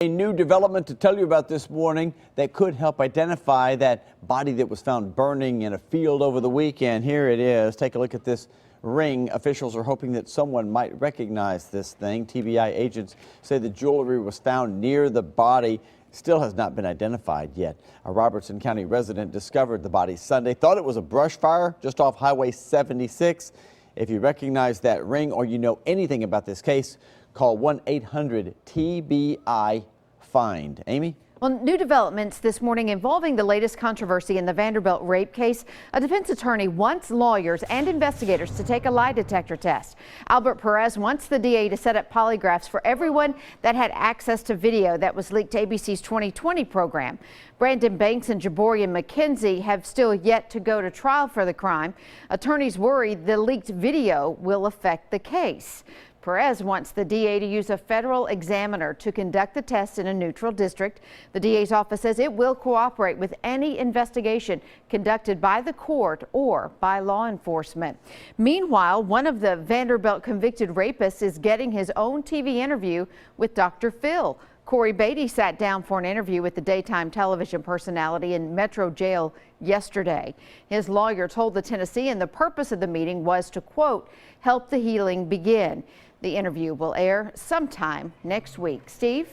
A new development to tell you about this morning that could help identify that body that was found burning in a field over the weekend. Here it is. Take a look at this ring. Officials are hoping that someone might recognize this thing. TBI agents say the jewelry was found near the body. Still has not been identified yet. A Robertson County resident discovered the body Sunday, thought it was a brush fire just off Highway 76. If you recognize that ring or you know anything about this case, call 1-800-TBI-FIND. Amy? Well, new developments this morning involving the latest controversy in the Vanderbilt rape case. A defense attorney wants lawyers and investigators to take a lie detector test. Albert Perez wants the DA to set up polygraphs for everyone that had access to video that was leaked to ABC's 2020 program. Brandon Banks and Jaborian McKenzie have still yet to go to trial for the crime. Attorneys worry the leaked video will affect the case. Perez wants the DA to use a federal examiner to conduct the test in a neutral district. The DA's office says it will cooperate with any investigation conducted by the court or by law enforcement. Meanwhile, one of the Vanderbilt convicted rapists is getting his own TV interview with Dr. Phil. Corey Beatty sat down for an interview with the daytime television personality in Metro Jail yesterday. His lawyer told the Tennessean the purpose of the meeting was to, quote, help the healing begin. The interview will air sometime next week. Steve?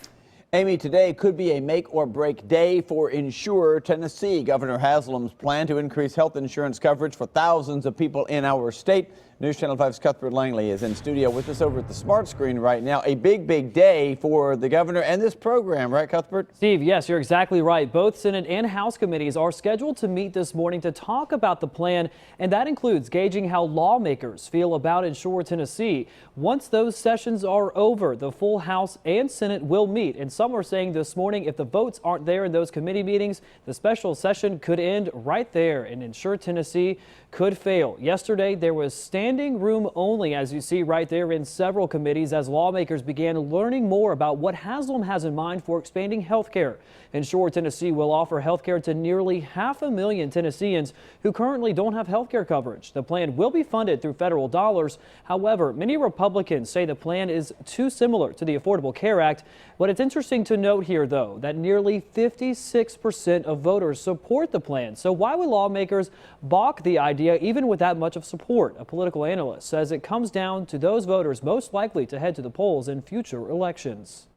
Amy, today could be a make or break day for insurer Tennessee. Governor Haslam's plan to increase health insurance coverage for thousands of people in our state. News Channel 5's Cuthbert Langley is in studio with us over at the smart screen right now. A big day for the governor and this program, right, Cuthbert? Steve, yes, you're exactly right. Both Senate and House committees are scheduled to meet this morning to talk about the plan, and that includes gauging how lawmakers feel about Insure Tennessee. Once those sessions are over, the full House and Senate will meet, and some are saying this morning if the votes aren't there in those committee meetings, the special session could end right there and Insure Tennessee could fail. Yesterday, there was standing room only, as you see right there, in several committees as lawmakers began learning more about what Haslam has in mind for expanding health care. Insure Tennessee will offer health care to nearly 500,000 Tennesseans who currently don't have health care coverage. The plan will be funded through federal dollars. However, many Republicans say the plan is too similar to the Affordable Care Act. But it's interesting to note here, though, that nearly 56% of voters support the plan. So why would lawmakers balk the idea even with that much of support? A political analyst says it comes down to those voters most likely to head to the polls in future elections.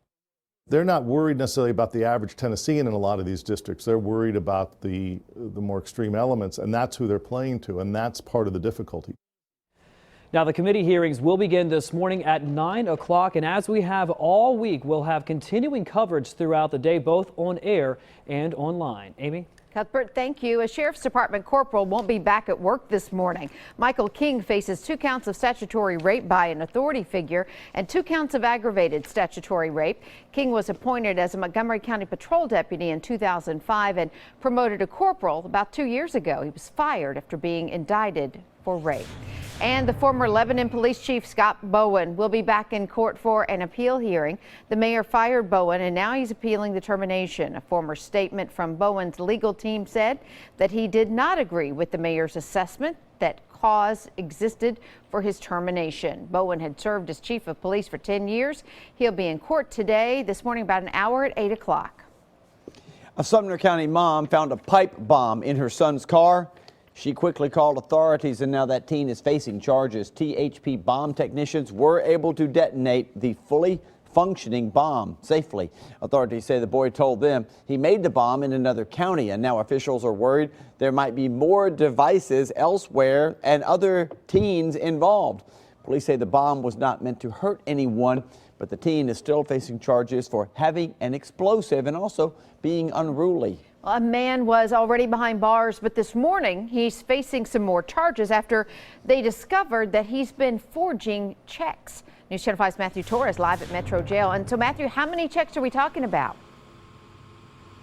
They're not worried necessarily about the average Tennessean in a lot of these districts. They're worried about the more extreme elements, and that's who they're playing to, and that's part of the difficulty. Now, the committee hearings will begin this morning at 9 o'clock, and as we have all week, we'll have continuing coverage throughout the day, both on air and online. Amy? Cuthbert, thank you. A sheriff's department corporal won't be back at work this morning. Michael King faces 2 counts of statutory rape by an authority figure and 2 counts of aggravated statutory rape. King was appointed as a Montgomery County patrol deputy in 2005 and promoted to corporal about 2 years ago. He was fired after being indicted for rape. And the former Lebanon police chief Scott Bowen will be back in court for an appeal hearing. The mayor fired Bowen and now he's appealing the termination. A former statement from Bowen's legal team said that he did not agree with the mayor's assessment that cause existed for his termination. Bowen had served as chief of police for 10 years. He'll be in court today, this morning, about an hour at 8 o'clock. A Sumner County mom found a pipe bomb in her son's car. She quickly called authorities, and now that teen is facing charges. THP bomb technicians were able to detonate the fully functioning bomb safely. Authorities say the boy told them he made the bomb in another county, and now officials are worried there might be more devices elsewhere and other teens involved. Police say the bomb was not meant to hurt anyone, but the teen is still facing charges for having an explosive and also being unruly. A man was already behind bars, but this morning he's facing some more charges after they discovered that he's been forging checks. News Channel 5's Matthew Torres live at Metro Jail. And so, Matthew, how many checks are we talking about?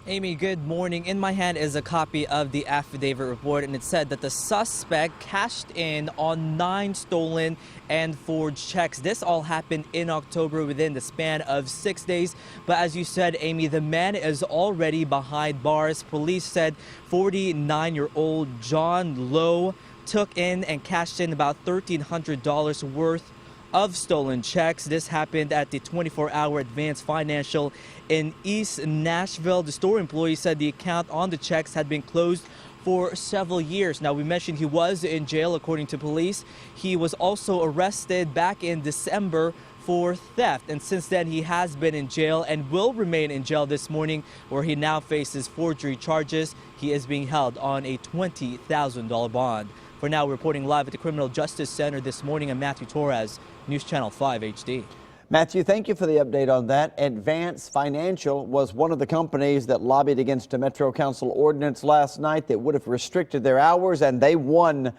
Amy, good morning. In my hand is a copy of the affidavit report, and it said that the suspect cashed in on 9 stolen and forged checks. This all happened in October within the span of 6 days. But as you said, Amy, the man is already behind bars. Police said 49-year-old John Lowe took in and cashed in about $1,300 worth of stolen checks. This happened at the 24-hour Advance Financial in East Nashville. The store employee said the account on the checks had been closed for several years. Now, we mentioned he was in jail, according to police. He was also arrested back in December for theft, and since then he has been in jail and will remain in jail this morning, where he now faces forgery charges. He is being held on a $20,000 bond. For now, reporting live at the Criminal Justice Center this morning, I'm Matthew Torres, News Channel 5 HD. Matthew, thank you for the update on that. Advance Financial was one of the companies that lobbied against a Metro Council ordinance last night that would have restricted their hours, and they won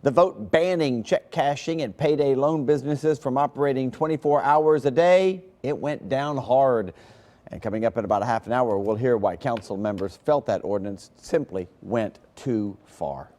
the vote banning check cashing and payday loan businesses from operating 24 hours a day. It went down hard. And coming up in about a half an hour, we'll hear why council members felt that ordinance simply went too far.